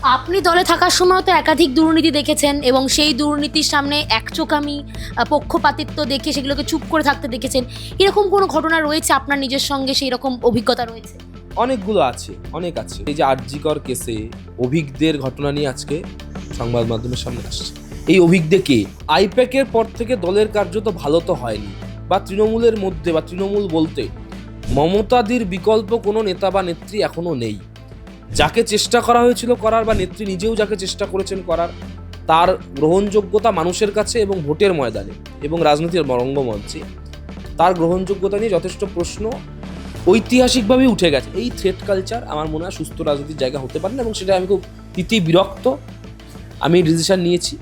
আপনি দলে থাকার সময় তো একাধিক দুর্নীতি দেখেছেন এবং সেই দুর্নীতির সামনে একচোখামি পক্ষপাতিত্ব দেখে সেগুলোকে চুপ করে থাকতে দেখেছেন। এরকম কোনো ঘটনা রয়েছে আপনার নিজের সঙ্গে, সেই রকম অভিজ্ঞতা রয়েছে? অনেকগুলো আছে, অনেক আছে। এই যে আরজিকর কেসে অভিজ্ঞদের ঘটনা নিয়ে আজকে সংবাদ মাধ্যমের সামনে আসছে। এই অভিজ্ঞ কে? আইপ্যাকের পর থেকে দলের কার্য তো ভালো তো হয়নি, বা তৃণমূলের মধ্যে বা তৃণমূল বলতে মমতাদির বিকল্প কোনো নেতা বা নেত্রী এখনো নেই। যাকে চেষ্টা করা হয়েছিল করার, বা নেত্রী নিজেও যাকে চেষ্টা করেছেন করার, তার গ্রহণযোগ্যতা মানুষের কাছে এবং ভোটের ময়দানে এবং রাজনীতির রঙ্গমঞ্চে তার গ্রহণযোগ্যতা নিয়ে যথেষ্ট প্রশ্ন ঐতিহাসিকভাবেই উঠে গেছে। এই থ্রেট কালচার আমার মনে হয় সুস্থ রাজনীতির জায়গা হতে পারে না, এবং সেটা আমি খুব তিতি বিরক্ত। আমি ডিসিশন নিয়েছি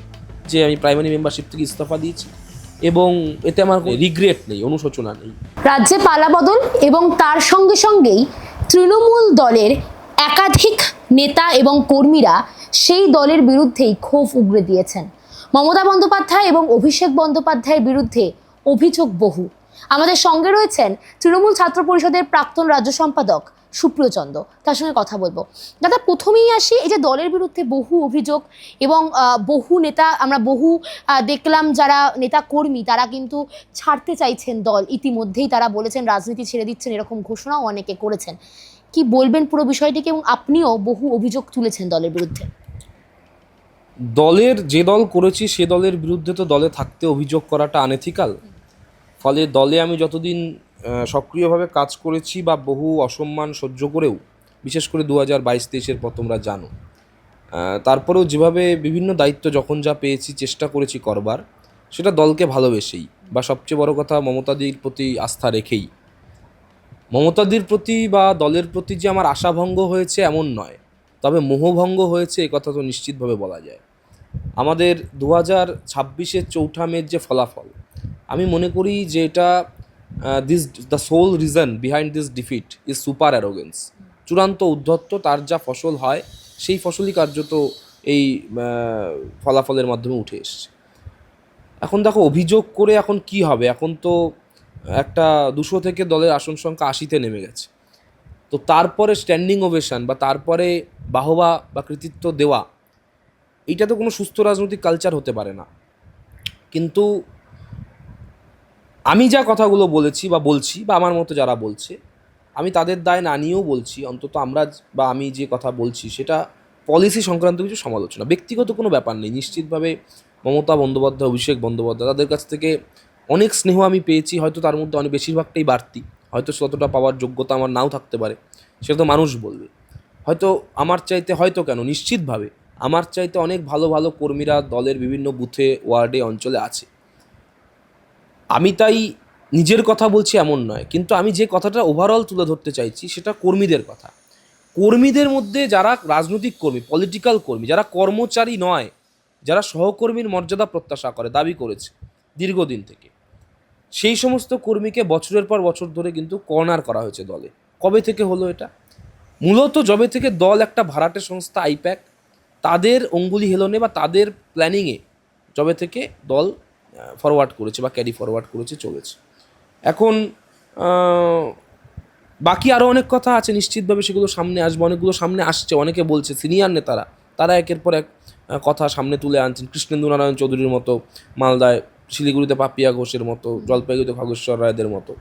যে আমি প্রাইমারি মেম্বারশিপ থেকে ইস্তফা দিয়েছি, এবং এতে আমার কোনো রিগ্রেট নেই, অনুশোচনা নেই। রাজ্যে পালাবদল এবং তার সঙ্গে সঙ্গেই তৃণমূল দলের একাধিক নেতা এবং কর্মীরা সেই দলের বিরুদ্ধেই ক্ষোভ উগরে দিয়েছেন। মমতা বন্দ্যোপাধ্যায় এবং অভিষেক বন্দ্যোপাধ্যায়ের বিরুদ্ধে অভিযোগ বহু। আমাদের সঙ্গে রয়েছেন তৃণমূল ছাত্র পরিষদের প্রাক্তন রাজ্য সম্পাদক সুপ্রিয় চন্দ, তার সঙ্গে কথা বলবো। দাদা, প্রথমেই আসি, এই যে দলের বিরুদ্ধে বহু অভিযোগ এবং বহু নেতা, আমরা বহু দেখলাম যারা নেতা কর্মী তারা কিন্তু ছাড়তে চাইছেন দল, ইতিমধ্যেই তারা বলেছেন রাজনীতি ছেড়ে দিচ্ছেন, এরকম ঘোষণাও অনেকে করেছেন। কি বলবেন পুরো বিষয়টিকে? এবং আপনিও বহু অভিযোগ তুলেছেন দলের বিরুদ্ধে। দলের যে দল করেছি সে দলের বিরুদ্ধে তো দলে থাকতে অভিযোগ করাটা আনএথিক্যাল। ফলে দলে আমি যতদিন সক্রিয়ভাবে কাজ করেছি বা বহু অসম্মান সহ্য করেও, বিশেষ করে 2022-23-এর পর তোমরা জানো, তারপরেও যেভাবে বিভিন্ন দায়িত্ব যখন যা পেয়েছি চেষ্টা করেছি করবার, সেটা দলকে ভালোবেসেই, বা সবচেয়ে বড় কথা মমতাদির প্রতি আস্থা রেখেই। মমতাদির প্রতি বা দলের প্রতি যে আমার আশাভঙ্গ হয়েছে এমন নয়, তবে মোহভঙ্গ হয়েছে এ কথা তো নিশ্চিতভাবে বলা যায়। আমাদের 2026-এর 4 মের যে ফলাফল, আমি মনে করি যে এটা the sole reason behind this defeat is super arrogance. চূড়ান্ত উদ্ধত্ত, তার যা ফসল হয় সেই ফসলই কার্যত এই ফলাফলের মাধ্যমে উঠে এসছে। এখন দেখো, অভিযোগ করে এখন কি হবে? এখন তো একটা 200 থেকে দলের আসন সংখ্যা 80-তে নেমে গেছে। তো তারপরে স্ট্যান্ডিং ওভেশন বা তারপরে বাহবা বা কৃতিত্ব দেওয়া, এইটা তো কোনো সুস্থ রাজনৈতিক কালচার হতে পারে না। কিন্তু আমি যা কথাগুলো বলেছি বা বলছি, বা আমার মতো যারা বলছে, আমি তাদের দায় না নিয়েও বলছি, অন্তত আমরা বা আমি যে কথা বলছি সেটা পলিসি সংক্রান্ত কিছু সমালোচনা, ব্যক্তিগত কোনো ব্যাপার নেই। নিশ্চিতভাবে মমতা বন্দ্যোপাধ্যায়, অভিষেক বন্দ্যোপাধ্যায়, তাদের কাছ থেকে অনেক স্নেহ আমি পেয়েছি। হয়তো তার মধ্যে অনেক বেশিরভাগটাই বাড়তি, হয়তো ততটা পাওয়ার যোগ্যতা আমার নাও থাকতে পারে, সেটা তো মানুষ বলবে। হয়তো আমার চাইতে, হয়তো কেন, নিশ্চিতভাবে আমার চাইতে অনেক ভালো ভালো কর্মীরা দলের বিভিন্ন বুথে, ওয়ার্ডে, অঞ্চলে আছে। আমি তাই নিজের কথা বলছি এমন নয়, কিন্তু আমি যে কথাটা ওভারঅল তুলে ধরতে চাইছি সেটা কর্মীদের কথা। কর্মীদের মধ্যে যারা রাজনৈতিক কর্মী, পলিটিক্যাল কর্মী, যারা কর্মচারী নয়, যারা সহকর্মীর মর্যাদা প্রত্যাশা করে, দাবি করেছে দীর্ঘদিন থেকে, সেই সমস্ত কর্মীকে বছরের পর বছর ধরে কিন্তু কর্নার করা হয়েছে দলে। কবে থেকে হলো এটা? মূলত যবে থেকে দল একটা ভাড়াটে সংস্থা আইপ্যাক, তাদের অঙ্গুলি হেলনে বা তাদের প্ল্যানিংয়ে যবে থেকে দল ফরওয়ার্ড করেছে বা ক্যারি ফরওয়ার্ড করেছে, চলেছে। এখন বাকি আরও অনেক কথা আছে, নিশ্চিতভাবে সেগুলো সামনে আসবে, অনেকগুলো সামনে আসছে। অনেকে বলছে, সিনিয়র নেতারা তারা একের পর এক কথা সামনে তুলে আনছেন। কৃষ্ণেন্দু নারায়ণ চৌধুরীর মতো মালদায়, শিলিগুড়িতে পাপিয়া ঘোষের মতো, জলপাইগুড়িতে খগেশ্বর রায়দের মতো।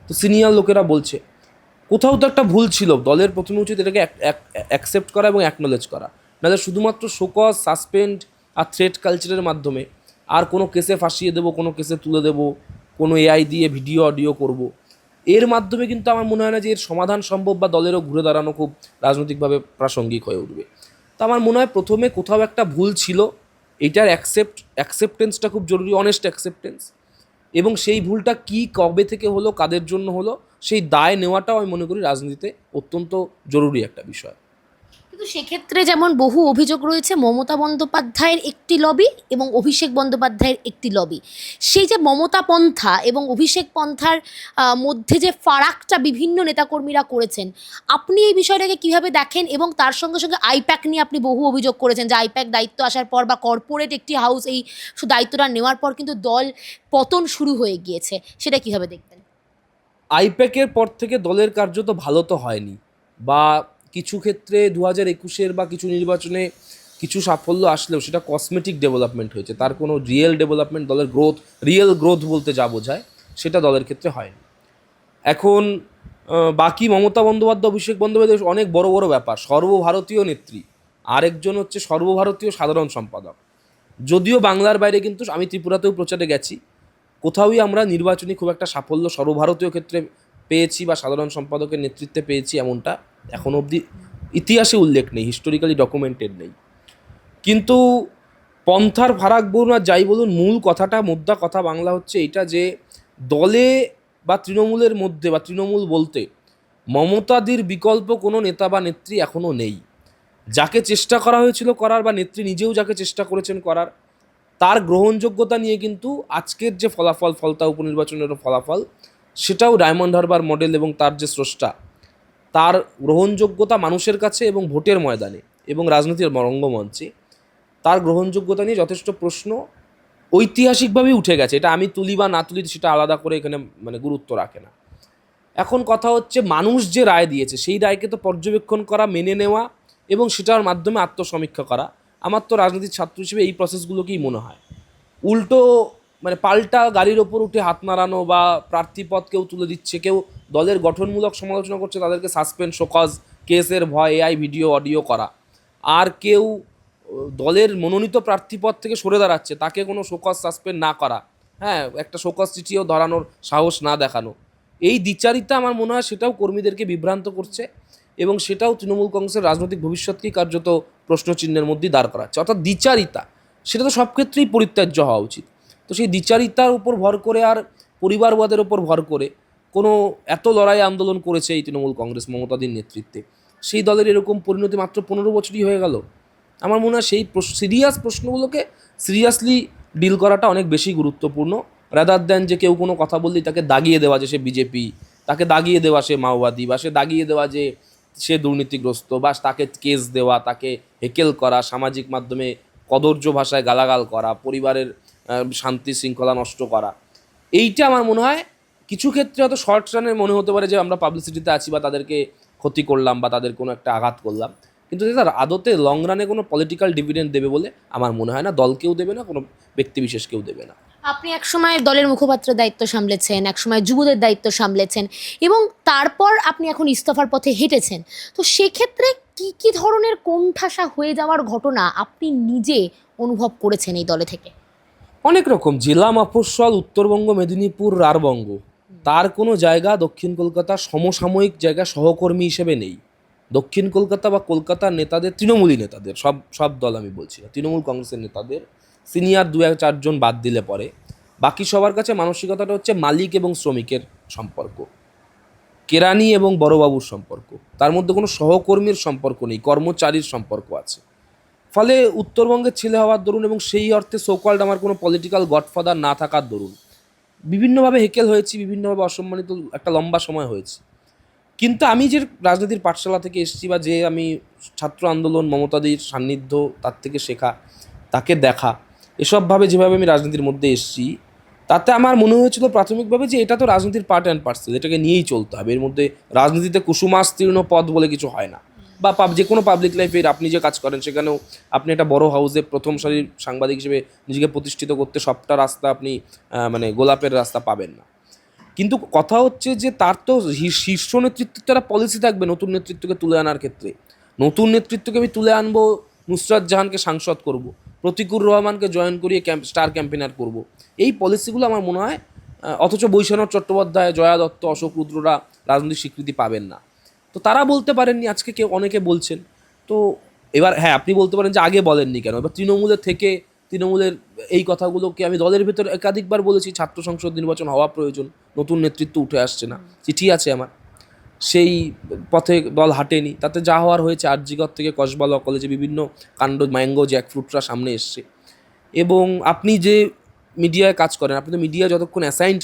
তো সিনিয়র লোকেরা বলছে কোথাও তো একটা ভুল ছিল, দলের প্রথমে উচিত এটাকে অ্যাকসেপ্ট করা এবং অ্যাকনোলেজ করা। নাহলে শুধুমাত্র শোকজ, সাসপেন্ড আর থ্রেট কালচারের মাধ্যমে আর কোনো কেসে ফাঁসিয়ে দেবো, কোনো কেসে তুলে দেবো, কোনো এআই দিয়ে ভিডিও অডিও করব, এর মাধ্যমে কিন্তু আমার মনে হয় না যে এর সমাধান সম্ভব, বা দলেরও ঘুরে দাঁড়ানো খুব রাজনৈতিকভাবে প্রাসঙ্গিক হয়ে উঠবে। তো আমার মনে হয় প্রথমে কোথাও একটা ভুল ছিল, এটার অ্যাকসেপ্টেন্সটা খুব জরুরি, অনেস্ট অ্যাকসেপ্টেন্স। এবং সেই ভুলটা কি, কবে থেকে হলো, কাদের জন্য হলো, সেই দায় নেওয়াটাও আমি মনে করি রাজনীতিতে অত্যন্ত জরুরি একটা বিষয়। কিন্তু সেক্ষেত্রে যেমন বহু অভিযোগ রয়েছে মমতা বন্দ্যোপাধ্যায়ের একটি লবি এবং অভিষেক বন্দ্যোপাধ্যায়ের একটি লবি। সেই যে মমতা পন্থা এবং অভিষেক পন্থার মধ্যে যে ফারাকটা বিভিন্ন নেতাকর্মীরা করেছেন, আপনি এই বিষয়টাকে কিভাবে দেখেন? এবং তার সঙ্গে সঙ্গে আইপ্যাক নিয়ে আপনি বহু অভিযোগ করেছেন যে আইপ্যাক দায়িত্ব আসার পর বা কর্পোরেট একটি হাউস এই দায়িত্বটা নেওয়ার পর কিন্তু দল পতন শুরু হয়ে গিয়েছে, সেটা কিভাবে দেখবেন? আইপ্যাকের পর থেকে দলের কার্য তো ভালো তো হয়নি, বা কিছু ক্ষেত্রে 2021-এর বা কিছু নির্বাচনে কিছু সাফল্য আসলেও সেটা কসমেটিক ডেভেলপমেন্ট হয়েছে, তার কোনো রিয়েল ডেভেলপমেন্ট, দলের গ্রোথ, রিয়েল গ্রোথ বলতে যা বোঝায় সেটা দলের ক্ষেত্রে হয়নি। এখন বাকি মমতা বন্দ্যোপাধ্যায়, অভিষেক বন্দ্যোপাধ্যায় অনেক বড় বড় ব্যাপার, সর্বভারতীয় নেত্রী, আরেকজন হচ্ছে সর্বভারতীয় সাধারণ সম্পাদক। যদিও বাংলার বাইরে, কিন্তু আমি ত্রিপুরাতেও প্রচারে গেছি, কোথাওই আমরা নির্বাচনী খুব একটা সাফল্য সর্বভারতীয় ক্ষেত্রে পেয়েছি বা সাধারণ সম্পাদকের নেতৃত্বে পেয়েছি এমনটা এখনও অবধি ইতিহাসে উল্লেখ নেই, হিস্টোরিক্যালি ডকুমেন্টেড নেই। কিন্তু পন্থার ফারাক বলুন আর যাই বলুন, মূল কথাটা, মোদ্দা কথা বাংলা হচ্ছে এইটা যে দলে বা তৃণমূলের মধ্যে বা তৃণমূল বলতে মমতাদির বিকল্প কোনো নেতা বা নেত্রী এখনও নেই। যাকে চেষ্টা করা হয়েছিল করার, বা নেত্রী নিজেও যাকে চেষ্টা করেছেন করার, তার গ্রহণযোগ্যতা নিয়ে কিন্তু আজকের যে ফলাফল, ফলতা উপনির্বাচনের ফলাফল, সেটাও ডায়মন্ড হারবার মডেল এবং তার যে স্রষ্টা, তার গ্রহণযোগ্যতা মানুষের কাছে এবং ভোটের ময়দানে এবং রাজনীতির রঙ্গমঞ্চে তার গ্রহণযোগ্যতা নিয়ে যথেষ্ট প্রশ্ন ঐতিহাসিকভাবেই উঠে গেছে। এটা আমি তুলি বা না তুলি সেটা আলাদা করে এখানে গুরুত্ব রাখে না। এখন কথা হচ্ছে, মানুষ যে রায় দিয়েছে সেই রায়কে তো পর্যবেক্ষণ করা, মেনে নেওয়া এবং সেটার মাধ্যমে আত্মসমীক্ষা করা। আমার তো রাজনীতির ছাত্র হিসেবে এই প্রসেসগুলোকেই মনে হয়। উল্টো পাল্টা গাড়ির ওপর উঠে হাত নাড়ানো বা প্রার্থীপদ কেউ তুলে দিচ্ছে, কেউ দলের গঠনমূলক সমালোচনা করছে, তাদেরকে সাসপেন্ড, শোকজ, কেসের ভয়, এআই ভিডিও অডিও করা, আর কেউ দলের মনোনীত প্রার্থীপদ থেকে সরে দাঁড়াচ্ছে, তাকে কোনো শোকজ, সাসপেন্ড না করা, হ্যাঁ, একটা শোকজ চিঠিও ধরানোর সাহস না দেখানো, এই দ্বিচারিতা আমার মনে হয় সেটাও কর্মীদেরকে বিভ্রান্ত করছে এবং সেটাও তৃণমূল কংগ্রেসের রাজনৈতিক ভবিষ্যৎকেই কার্যত প্রশ্নচিহ্নের মধ্যেই দাঁড় করাচ্ছে। অর্থাৎ দ্বিচারিতা, সেটা তো সব ক্ষেত্রেই পরিত্যাজ্য হওয়া উচিত। তো সেই দ্বিচারিতার উপর ভর করে আর পরিবারবাদের উপর ভর করে কোনো এত লড়াই আন্দোলন করেছে এই তৃণমূল কংগ্রেস মমতাদির নেতৃত্বে, সেই দলের এরকম পরিণতি মাত্র 15 বছরই হয়ে গেল। আমার মনে হয় সেই সিরিয়াস প্রশ্নগুলোকে সিরিয়াসলি ডিল করাটা অনেক বেশি গুরুত্বপূর্ণ, রাদার দ্যান যে কেউ কোনো কথা বললেই তাকে দাগিয়ে দেওয়া যে সে বিজেপি, তাকে দাগিয়ে দেওয়া সে মাওবাদী, বা সে দাগিয়ে দেওয়া যে সে দুর্নীতিগ্রস্ত, বা তাকে কেস দেওয়া, তাকে হেকেল করা, সামাজিক মাধ্যমে কদর্য ভাষায় গালাগাল করা, পরিবারের শান্তি শৃঙ্খলা নষ্ট করা। এইটা আমার মনে হয় কিছু ক্ষেত্রে হয়তো শর্ট রানে মনে হতে পারে যে আমরা পাবলিসিটিতে আছি বা তাদেরকে ক্ষতি করলাম বা তাদের কোনো একটা আঘাত করলাম, কিন্তু তার আদতে লং রানে কোনো পলিটিক্যাল ডিভিডেন্ড দেবে বলে আমার মনে হয় না। দলকেও দেবে না, কোনো ব্যক্তিবিশেষকেও দেবে না। আপনি একসময় দলের মুখপাত্রের দায়িত্ব সামলেছেন, একসময় যুবদের দায়িত্ব সামলেছেন এবং তারপর আপনি এখন ইস্তফার পথে হেঁটেছেন। তো সেক্ষেত্রে কি কি ধরনের কোণঠাসা হয়ে যাওয়ার ঘটনা আপনি নিজে অনুভব করেছেন এই দলে থেকে? অনেক রকম, জেলা মফস্বল, উত্তরবঙ্গ, মেদিনীপুর, রাঢ়বঙ্গ, তার কোনো জায়গা দক্ষিণ কলকাতার সমসাময়িক জায়গা সহকর্মী হিসেবে নেই। দক্ষিণ কলকাতা বা কলকাতার নেতাদের, তৃণমূলী নেতাদের, সব সব দল আমি বলছি না, তৃণমূল কংগ্রেসের নেতাদের সিনিয়র 2-4 জন বাদ দিলে পরে বাকি সবার কাছে মানসিকতাটা হচ্ছে মালিক এবং শ্রমিকের সম্পর্ক, কেরানি এবং বড়বাবুর সম্পর্ক, তার মধ্যে কোনো সহকর্মীর সম্পর্ক নেই, কর্মচারীর সম্পর্ক আছে। ফলে উত্তরবঙ্গের ছেলে হওয়ার দরুন এবং সেই অর্থে সোকল্ড আমার কোনো পলিটিক্যাল গডফাদার না থাকার দরুন বিভিন্নভাবে হেকেল হয়েছি, বিভিন্নভাবে অসম্মানিত একটা লম্বা সময় হয়েছে। কিন্তু আমি যে রাজনীতির পাঠশালা থেকে এসেছি বা যে আমি ছাত্র আন্দোলন, মমতাদির সান্নিধ্য, তার থেকে শেখা, তাকে দেখা, এসবভাবে যেভাবে আমি রাজনীতির মধ্যে এসেছি, তাতে আমার মনে হয়েছিল প্রাথমিকভাবে যে এটা তো রাজনীতির পার্ট অ্যান্ড পার্সেল, এটাকে নিয়েই চলতে হবে। এর মধ্যে রাজনীতিতে কুসুমাস্তীর্ণ পদ বলে কিছু হয় না, বা যে কোনো পাবলিক লাইফে আপনি যে কাজ করেন সেখানেও আপনি একটা বড় হাউসে প্রথম সারির সাংবাদিক হিসেবে নিজেকে প্রতিষ্ঠিত করতে সবটা রাস্তা আপনি গোলাপের রাস্তা পাবেন না। কিন্তু কথা হচ্ছে যে তার তো শীর্ষ নেতৃত্বের একটা পলিসি থাকবে নতুন নেতৃত্বকে তুলে আনার ক্ষেত্রে। নতুন নেতৃত্বকে আমি তুলে আনবো, নুসরাত জাহানকে সাংসদ করব, প্রতিকুর রহমানকে জয়েন করিয়ে স্টার ক্যাম্পেনার করব, এই পলিসিগুলো আমার মনে হয় অথচ বৈশ্বনাথ চট্টোপাধ্যায়, জয়া দত্ত, অশোক রুদ্ররা রাজনৈতিক স্বীকৃতি পাবেন না। তো তারা বলতে পারেননি, আজকে কেউ অনেকে বলছেন। তো এবার হ্যাঁ, আপনি বলতে পারেন যে আগে বলেননি কেন। এবার তৃণমূলের থেকে, তৃণমূলের এই কথাগুলোকে আমি দলের ভেতর একাধিকবার বলেছি, ছাত্র সংসদ নির্বাচন হওয়া প্রয়োজন, নতুন নেতৃত্ব উঠে আসছে না, চিঠি আছে আমার, সেই পথে দল হাঁটেনি। তাতে যা হওয়ার হয়েছে, আরজিগর থেকে কসবা ল কলেজে বিভিন্ন কাণ্ড, ম্যাঙ্গো, জ্যাকফ্রুটরা সামনে এসছে। এবং আপনি যে মিডিয়ায় কাজ করেন, আপনি তো মিডিয়া যতক্ষণ অ্যাসাইন্ড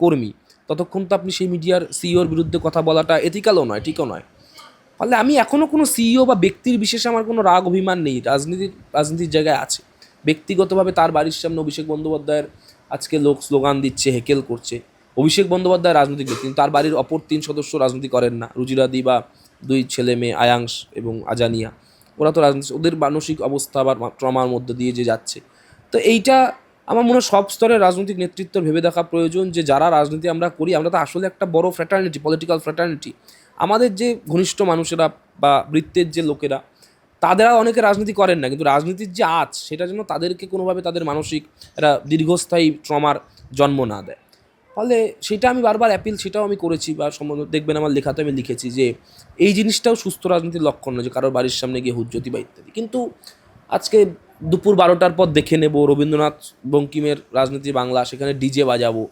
কর্মী, ততক্ষণ তো আপনি সেই মিডিয়ার সিইওর বিরুদ্ধে কথা বলাটা এথিক্যালও নয়, ঠিকও নয়। ফলে আমি এখনও কোনো সিইও বা ব্যক্তির বিশেষে আমার কোনো রাগ অভিমান নেই। রাজনীতির জায়গায় আছে, ব্যক্তিগতভাবে তার বাড়ির সামনে অভিষেক বন্দ্যোপাধ্যায়ের আজকে লোক স্লোগান দিচ্ছে, হেকেল করছে। অভিষেক বন্দ্যোপাধ্যায় রাজনৈতিক ব্যক্তি, কিন্তু তার বাড়ির অপর 3 সদস্য রাজনীতি করেন না, রুজিরাদি বা দুই ছেলে মেয়ে আয়াংশ এবং আজানিয়া, ওরা তো রাজনীতি, ওদের মানসিক অবস্থা বা ট্রমার মধ্যে দিয়ে যে যাচ্ছে। তো এইটা আমার মনে হয় সব স্তরের রাজনৈতিক নেতৃত্ব ভেবে দেখা প্রয়োজন, যে যারা রাজনীতি আমরা করি, আমরা তো আসলে একটা বড় ফ্র্যাটার্নিটি, পলিটিক্যাল ফ্র্যাটার্নিটি। আমাদের যে ঘনিষ্ঠ মানুষেরা বা বৃত্তের যে লোকেরা, তাদেরা অনেকে রাজনীতি করেন না, কিন্তু রাজনীতির যে আজ, সেটা যেন তাদেরকে কোনোভাবে তাদের মানসিক একটা দীর্ঘস্থায়ী ট্রমার জন্ম না দেয়। ফলে সেটা আমি বারবার অ্যাপিল, সেটাও আমি করেছি, বা দেখবেন আমার লেখাতে আমি লিখেছি যে এই জিনিসটাও সুস্থ রাজনীতির লক্ষণ নয়, যে কারোর বাড়ির সামনে গিয়ে হুজ্জতি বা ইত্যাদি। কিন্তু আজকে দুপুর 12টার পর দেখে নেব রবীন্দ্রনাথ বঙ্কিমের রাজনীতি বাংলা, সেখানে ডিজে বাজাবো,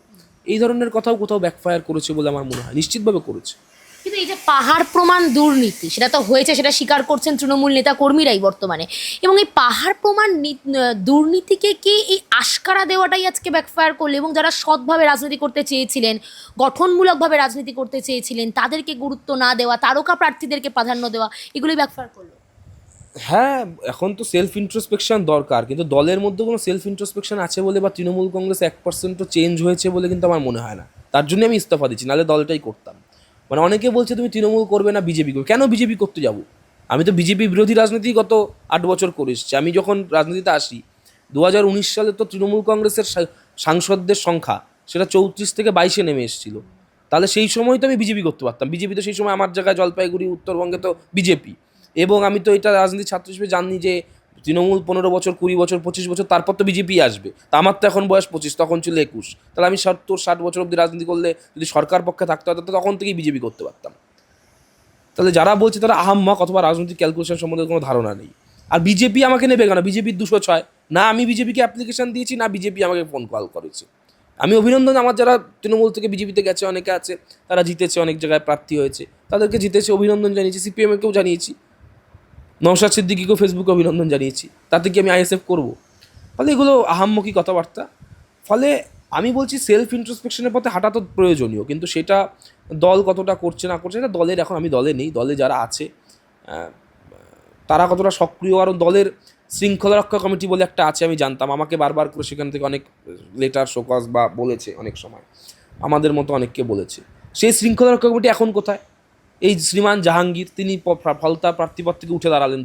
এই ধরনের কথাও কোথাও ব্যাকফায়ার করেছে বলে আমার মনে হয়, নিশ্চিতভাবে করেছে। কিন্তু এই যে পাহাড় প্রমাণ দুর্নীতি, সেটা তো হয়েছে, সেটা স্বীকার করছেন তৃণমূল নেতা কর্মীরাই বর্তমানে। এবং এই পাহাড় প্রমাণ দুর্নীতিকে কি এই আশকারা দেওয়াটাই আজকে ব্যাকফায়ার করলো, এবং যারা সৎভাবে রাজনীতি করতে চেয়েছিলেন, গঠনমূলকভাবে রাজনীতি করতে চেয়েছিলেন, তাদেরকে গুরুত্ব না দেওয়া, তারকা প্রার্থীদেরকে প্রাধান্য দেওয়া, এগুলোই ব্যাকফায়ার করলো? হ্যাঁ, এখন তো সেলফ ইন্ট্রোস্পেকশন দরকার, কিন্তু দলের মধ্যে কোনো সেলফ ইন্ট্রোস্পেকশন আছে বলে বা তৃণমূল কংগ্রেস 1%ও চেঞ্জ হয়েছে বলে কিন্তু আমার মনে হয় না। তার জন্য আমি ইস্তফা দিচ্ছি, নাহলে দলটাই করতাম। মানে অনেকে বলছে তুমি তৃণমূল করবে না, বিজেপি করবে। কেন বিজেপি করতে যাব? আমি তো বিজেপি বিরোধী রাজনীতি গত 8 বছর করে এসেছি। আমি যখন রাজনীতিতে আসি 2019 সালে, তো তৃণমূল কংগ্রেসের সাংসদদের সংখ্যা সেটা 34 থেকে 22-এ নেমে এসেছিল। তাহলে সেই সময় তো আমি বিজেপি করতে পারতাম। বিজেপি তো সেই সময় আমার জায়গায় জলপাইগুড়ি, উত্তরবঙ্গে তো বিজেপি। এবং আমি তো এটা রাজনীতি ছাত্র হিসেবে জানি যে তৃণমূল 15 বছর, 20 বছর, 25 বছর, তারপর তো বিজেপি আসবে। তা আমার তো এখন বয়স 25, তখন ছিল 21। তাহলে আমি 70-60 বছর অবধি রাজনীতি করলে, যদি সরকার পক্ষে থাকতে হতো, তখন থেকেই বিজেপি করতে পারতাম। তাহলে যারা বলছে তারা আহাম্মক, অথবা রাজনৈতিক ক্যালকুলেশন সম্বন্ধে কোনো ধারণা নেই। আর বিজেপি আমাকে নেবে কেন? বিজেপির 206 না, আমি বিজেপিকে অ্যাপ্লিকেশন দিয়েছি, না বিজেপি আমাকে ফোন কল করেছে। আমি অভিনন্দন, আমার যারা তৃণমূল থেকে বিজেপিতে গেছে অনেকে আছে, তারা জিতেছে, অনেক জায়গায় প্রার্থী হয়েছে, তাদেরকে জিতেছে, অভিনন্দন জানিয়েছি। সিপিএমকেও জানিয়েছি, নওশাদ সিদ্দিকীকেও ফেসবুকে অভিনন্দন জানিয়েছি। তাতে কি আমি আইএসএফ করব? ফলে এগুলো আহাম্মকি কথাবার্তা। ফলে আমি বলছি সেলফ ইন্ট্রোস্পেকশনের পথে হাঁটা তো প্রয়োজনীয়, কিন্তু সেটা দল কতটা করছে না করছে, এটা দলের, এখন আমি দলে নেই, দলে যারা আছে তারা কতটা সক্রিয়। কারণ দলের শৃঙ্খলা রক্ষা কমিটি বলে একটা আছে, আমি জানতাম, আমাকে বারবার করে সেখান থেকে অনেক লেটার শোকজ বা বলেছে, অনেক সময় আমাদের মতো অনেককে বলেছে। সেই শৃঙ্খলা রক্ষা কমিটি এখন কোথায়? এই শ্রীমান জাহাঙ্গীর, তিনি ফলতা প্রার্থীপদ থেকে উঠে দাঁড়ালেন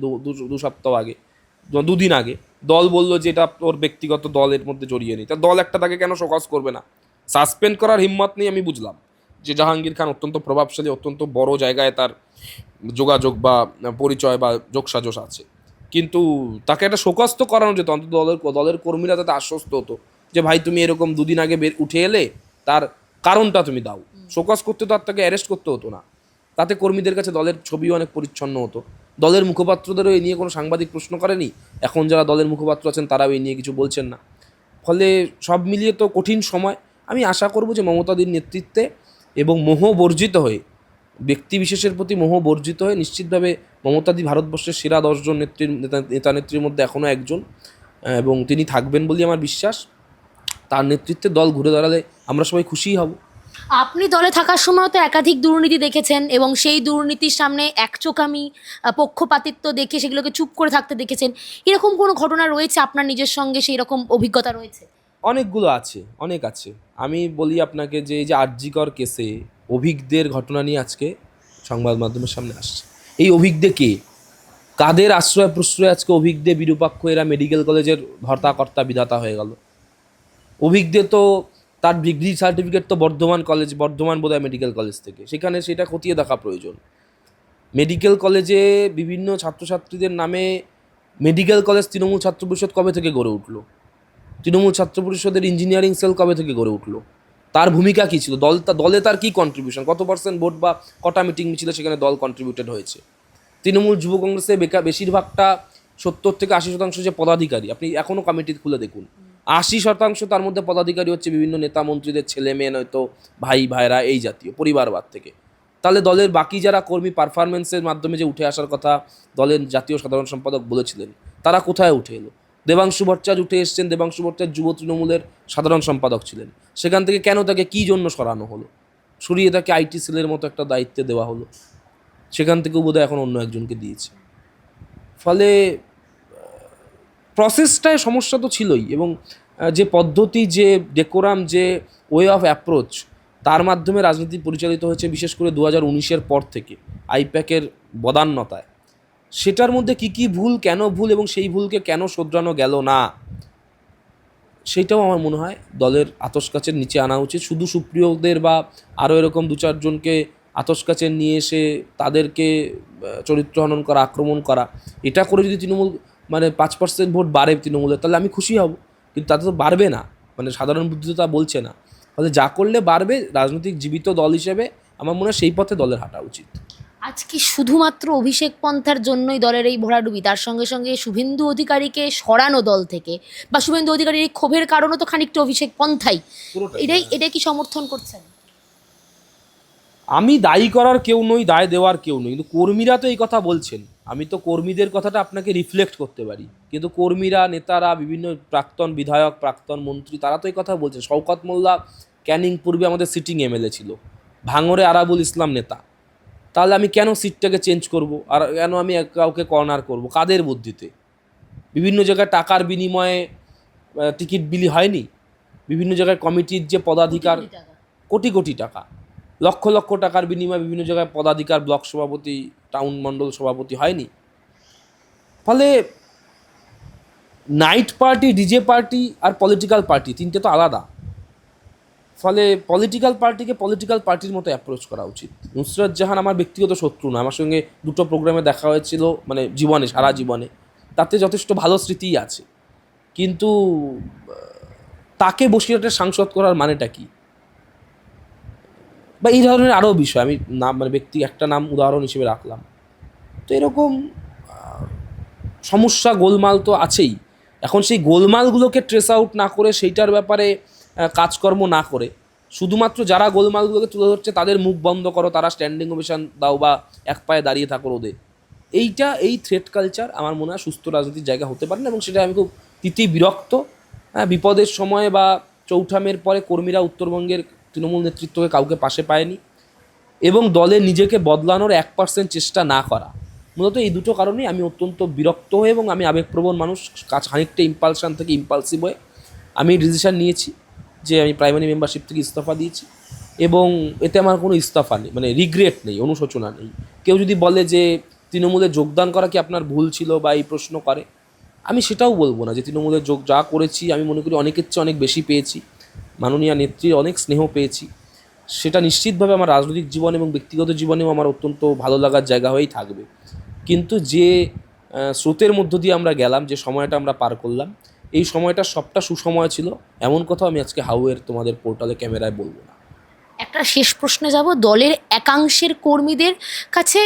দু সপ্তাহ আগে, 2 দিন আগে। দল বলল যে এটা ওর ব্যক্তিগত, দলের মধ্যে জড়িয়ে নেই। তা দল একটা তাকে কেন শোকজ করবে না? সাসপেন্ড করার হিম্মত নেই। আমি বুঝলাম যে জাহাঙ্গীর খান অত্যন্ত প্রভাবশালী, অত্যন্ত বড় জায়গায় তার যোগাযোগ বা পরিচয় বা যোগসাজশ আছে, কিন্তু তাকে একটা শোকজ তো করানো যেত। অন্তত দলের কর্মীরা তাতে আশ্বস্ত হতো যে ভাই তুমি এরকম 2 দিন আগে উঠে এলে, তার কারণটা তুমি দাও। শোকজ করতে তো আর তাকে অ্যারেস্ট করতে হতো না। তাতে কর্মীদের কাছে দলের ছবিও অনেক পরিচ্ছন্ন হতো। দলের মুখপাত্রদেরও এই নিয়ে কোনো সাংবাদিক প্রশ্ন করেনি। এখন যারা দলের মুখপাত্র আছেন তারাও এই নিয়ে কিছু বলছেন না। ফলে সব মিলিয়ে তো কঠিন সময়। আমি আশা করব যে মমতাদির নেতৃত্বে এবং মোহবর্জিত হয়ে, ব্যক্তি বিশেষের প্রতি মোহবর্জিত হয়ে, নিশ্চিতভাবে মমতাদি ভারতবর্ষের সেরা 10 জন নেতা নেত্রীর মধ্যে এখনও একজন, এবং তিনি থাকবেন বলেই আমার বিশ্বাস। তার নেতৃত্বে দল ঘুরে দাঁড়ালে আমরা সবাই খুশিই হব। আপনি দলে থাকার সময় তো একাধিক দুর্নীতি দেখেছেন, এবং সেই দুর্নীতির সামনে একচোখামি পক্ষপাতিত্ব দেখে সেগুলোকে চুপ করে থাকতে দেখেছেন। এরকম কোনো ঘটনা রয়েছে আপনার নিজের সঙ্গে, সেই রকম অভিজ্ঞতা রয়েছে? অনেকগুলো আছে, অনেক আছে। আমি বলি আপনাকে যে এই যে আরজিকর কেসে অভিজ্ঞদের ঘটনা নিয়ে আজকে সংবাদ মাধ্যমের সামনে আসছে। এই অভিজ্ঞে কে, কাদের আশ্রয় প্রশ্রয় আজকে অভিজ্ঞে বিরূপাক্ষ এরা মেডিকেল কলেজের ভর্তাকর্তা বিধাতা হয়ে গেল? অভিজ্ঞে তো তার ডিগ্রি সার্টিফিকেট তো বর্ধমান বোধহয় মেডিকেল কলেজ থেকে, সেখানে সেটা খতিয়ে দেখা প্রয়োজন। মেডিকেল কলেজে বিভিন্ন ছাত্রছাত্রীদের নামে মেডিকেল কলেজ তৃণমূল ছাত্র পরিষদ কবে থেকে গড়ে উঠলো? তৃণমূল ছাত্র পরিষদের ইঞ্জিনিয়ারিং সেল কবে থেকে গড়ে উঠলো? তার ভূমিকা কী ছিল? দলে তার কী কন্ট্রিবিউশন, কত % ভোট বা কটা মিটিং মিছিলে সেখানে দল কন্ট্রিবিউটেড হয়েছে? তৃণমূল যুব কংগ্রেসে বেশিরভাগটা 70 থেকে 80% যে পদাধিকারী, আপনি এখনও কমিটি খুলে দেখুন, 80% তার মধ্যে পদাধিকারী হচ্ছে বিভিন্ন নেতা মন্ত্রীদের ছেলে মেয়ে, নয়তো ভাই ভাইরা, এই জাতীয় পরিবারবাদ থেকে। তাহলে দলের বাকি যারা কর্মী পারফরমেন্সের মাধ্যমে যে উঠে আসার কথা দলের জাতীয় সাধারণ সম্পাদক বলেছিলেন, তারা কোথায় উঠে এলো? দেবাংশু ভট্টাচার্য উঠে এসছেন, দেবাংশু ভট্টাচার্য যুব তৃণমূলের সাধারণ সম্পাদক ছিলেন। সেখান থেকে কেন তাকে কী জন্য সরানো হলো? সরিয়ে তাকে আইটি সেলের মতো একটা দায়িত্বে দেওয়া হলো। সেখান থেকেও বোধহয় এখন অন্য একজনকে দিয়েছে। ফলে প্রসেসটায় সমস্যা তো ছিলই, এবং যে পদ্ধতি, যে ডেকোরাম, যে ওয়ে অফ অ্যাপ্রোচ, তার মাধ্যমে রাজনীতি পরিচালিত হয়েছে বিশেষ করে 2019-এর পর থেকে আইপ্যাকের বদান্যতায়। সেটার মধ্যে কি ভুল, কেন ভুল এবং সেই ভুলকে কেন শোধরানো গেল না, সেইটাও আমার মনে হয় দলের আতশকাচের নিচে আনা উচিত। শুধু সুপ্রিয়দের বা আরও এরকম 2-4 জনকে আতশকাচের নিয়ে এসে তাদেরকে চরিত্র হনন করা, আক্রমণ করা, এটা করে যদি তৃণমূল 5% ভোট বাড়ে তৃণমূলের, তাহলে আমি খুশি হব। কিন্তু তাতে তো বাড়বে না, সাধারণ বুদ্ধি তো তা বলছে না। ফলে যা করলে বাড়বে, রাজনৈতিক জীবিত দল হিসেবে আমার মনে হয় সেই পথে দলের হাঁটা উচিত। আজকে শুধুমাত্র অভিষেক পন্থার জন্যই দলের এই ভরাডুবি, তার সঙ্গে সঙ্গে শুভেন্দু অধিকারীকে সরানো দল থেকে, বা শুভেন্দু অধিকারীর এই ক্ষোভের কারণও তো খানিকটা অভিষেক পন্থাই, এটাই কি সমর্থন করছেন? আমি দায়ী করার কেউ নই, দায় দেওয়ার কেউ নই, কিন্তু কর্মীরা তো এই কথা বলছেন। আমি তো কর্মীদের কথাটা আপনাকে রিফ্লেক্ট করতে পারি, কিন্তু কর্মীরা, নেতারা, বিভিন্ন প্রাক্তন বিধায়ক, প্রাক্তন মন্ত্রী, তারা তো এই কথা বলছেন। শওকত মোল্লা ক্যানিং পূর্বে আমাদের সিটিং এমএলএ ছিল, ভাঙড়ে আরাবুল ইসলাম নেতা। তাহলে আমি কেন সিটটাকে চেঞ্জ করব, আর কেন আমি কাউকে কর্নার করব? কাদের বুদ্ধিতে? বিভিন্ন জায়গায় টাকার বিনিময়ে টিকিট বিলি হয়নি? বিভিন্ন জায়গায় কমিটির যে পদাধিকার, কোটি কোটি টাকা, লক্ষ লক্ষ টাকার বিনিময়ে বিভিন্ন জায়গায় পদাধিকার, ব্লক সভাপতি, টাউন মণ্ডল সভাপতি হয়নি? ফলে নাইট পার্টি, ডিজে পার্টি আর পলিটিক্যাল পার্টি, তিনটে তো আলাদা। ফলে পলিটিক্যাল পার্টিকে পলিটিক্যাল পার্টির মতো অ্যাপ্রোচ করা উচিত। নুসরত জাহান আমার ব্যক্তিগত শত্রু না, আমার সঙ্গে 2টো প্রোগ্রামে দেখা হয়েছিল, জীবনে, সারা জীবনে, তাতে যথেষ্ট ভালো স্মৃতিই আছে। কিন্তু তাকে বসিরহাটের সাংসদ করার মানেটা কি? বা এই ধরনের আরও বিষয়, আমি নাম ব্যক্তি একটা নাম উদাহরণ হিসেবে রাখলাম। তো এরকম সমস্যা, গোলমাল তো আছেই। এখন সেই গোলমালগুলোকে ট্রেস আউট না করে, সেইটার ব্যাপারে কাজকর্ম না করে, শুধুমাত্র যারা গোলমালগুলোকে তুলে ধরছে তাদের মুখ বন্ধ করো, তারা স্ট্যান্ডিং ওভেশন দাও বা এক পায়ে দাঁড়িয়ে থাকো রোদে, এই থ্রেট কালচার আমার মনে হয় সুস্থ রাজনীতির জায়গা হতে পারে না। এবং সেটা আমি খুব বিরক্ত। বিপদের সময় বা চৌঠামের পরে কর্মীরা উত্তরবঙ্গের তৃণমূল নেতৃত্বকে কাউকে পাশে পায়নি, এবং দলে নিজেকে বদলানোর 1% চেষ্টা না করা। মূলত এই দুটো কারণেই আমি অত্যন্ত বিরক্ত হয়ে, এবং আমি আবেগপ্রবণ মানুষ, খানিকটা ইম্পালশন থেকে ইম্পালসিভ হয়ে আমি ডিসিশান নিয়েছি যে আমি প্রাইমারি মেম্বারশিপ থেকে ইস্তফা দিয়েছি। এবং এতে আমার কোনো ইস্তফা নেই, রিগ্রেট নেই, অনুশোচনা নেই। কেউ যদি বলে যে তৃণমূলে যোগদান করা কি আপনার ভুল ছিল বা এই প্রশ্ন করে, আমি সেটাও বলবো না যে তৃণমূলে যা করেছি আমি মনে করি অনেকের চেয়ে অনেক বেশি পেয়েছি, মাননীয় নেত্রীর অনেক স্নেহ পেয়েছি। সেটা নিশ্চিতভাবে আমার রাজনৈতিক জীবন এবং ব্যক্তিগত জীবনেও আমার অত্যন্ত ভালো লাগার জায়গা হয়েই থাকবে। কিন্তু যে স্রোতের মধ্য দিয়ে আমরা গেলাম, যে সময়টা আমরা পার করলাম, এই সময়টা সবটা সুসময় ছিল, এমন কথা আমি আজকে হাউয়ের তোমাদের পোর্টালে ক্যামেরায় বলবো না। একটা শেষ প্রশ্নে যাব। দলের একাংশের কর্মীদের কাছে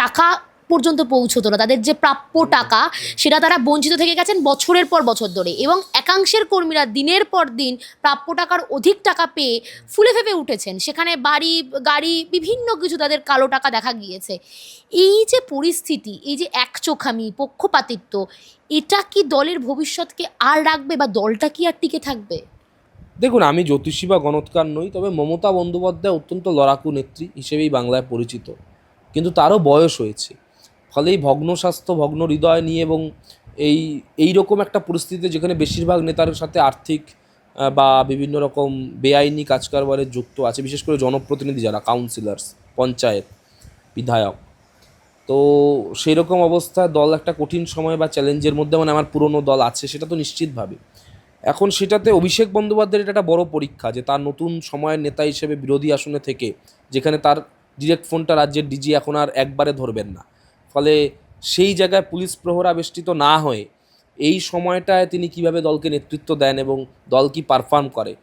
টাকা পর্যন্ত পৌঁছতো না, তাদের যে প্রাপ্য টাকা সেটা তারা বঞ্চিত থেকে গেছেন বছরের পর বছর ধরে, এবং একাংশের কর্মীরা দিনের পর দিন প্রাপ্য টাকার অধিক টাকা পেয়ে ফুলে ফেপে উঠেছেন। সেখানে বাড়ি, গাড়ি, বিভিন্ন কিছু তাদের কালো টাকা দেখা গিয়েছে। এই যে পরিস্থিতি, এই যে একচোখামি, পক্ষপাতিত্ব, এটা কি দলের ভবিষ্যৎকে আর রাখবে, বা দলটা কি আর টিকে থাকবে? দেখুন, আমি জ্যোতিষী বা গণৎকার নই, তবে মমতা বন্দ্যোপাধ্যায় অত্যন্ত লড়াকু নেত্রী হিসেবেই বাংলায় পরিচিত, কিন্তু তারও বয়স হয়েছে। ফলে এই ভগ্ন স্বাস্থ্য, ভগ্ন হৃদয় নিয়ে, এবং এই রকম একটা পরিস্থিতিতে যেখানে বেশিরভাগ নেতার সাথে আর্থিক বা বিভিন্ন রকম বেআইনি কাজকারবারে যুক্ত আছে, বিশেষ করে জনপ্রতিনিধি যারা, কাউন্সিলর্স, পঞ্চায়েত, বিধায়ক, তো সেই রকম অবস্থায় দল একটা কঠিন সময় বা চ্যালেঞ্জের মধ্যে, আমার পুরনো দল আছে সেটা তো নিশ্চিতভাবে। এখন সেটাতে অভিষেক বন্দ্যোপাধ্যায়ের এটা একটা বড় পরীক্ষা, যে তার নতুন সময়ের নেতা হিসেবে বিরোধী আসনে থেকে, যেখানে তার ডিরেক্ট ফোনটা রাজ্যের ডিজি এখন আর একবারে ধরবেন না, ফলে সেই জায়গায় পুলিশ প্রহরা বেষ্টিত না হয়ে এই সময়টায় তিনি কিভাবে দলকে নেতৃত্ব দেন এবং দল কি পারফর্ম করে,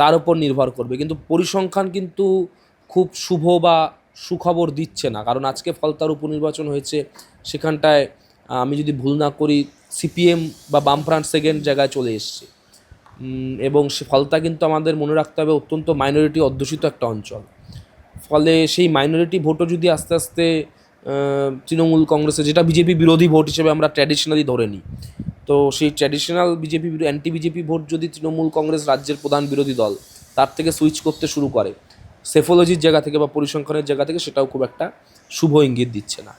তার উপর নির্ভর করবে। কিন্তু পরিসংখ্যান কিন্তু খুব শুভ বা সুখবর দিচ্ছে না, কারণ আজকে ফলতার উপনির্বাচন হয়েছে, সেখানটায় আমি যদি ভুল না করি সিপিএম বা বামফ্রন্ট সেকেন্ড জায়গায় চলে এসছে, এবং সে ফলতা কিন্তু আমাদের মনে রাখতে হবে অত্যন্ত মাইনরিটি অধ্যুষিত একটা অঞ্চল। ফলে সেই মাইনরিটি ভোটও যদি আস্তে আস্তে তৃণমূল কংগ্রেসে, যেটা বিজেপি বিরোধী ভোট হিসেবে আমরা ট্র্যাডিশনালি ধরে নিই, তো সেই traditional BJP, anti BJP vote যদি তৃণমূল কংগ্রেস রাজ্যের প্রধান বিরোধী দল তার থেকে সুইচ করতে শুরু করে সেফোলজির জায়গা থেকে বা পরিসংখ্যানের জায়গা থেকে, সেটাও খুব একটা শুভ ইঙ্গিত দিচ্ছে না।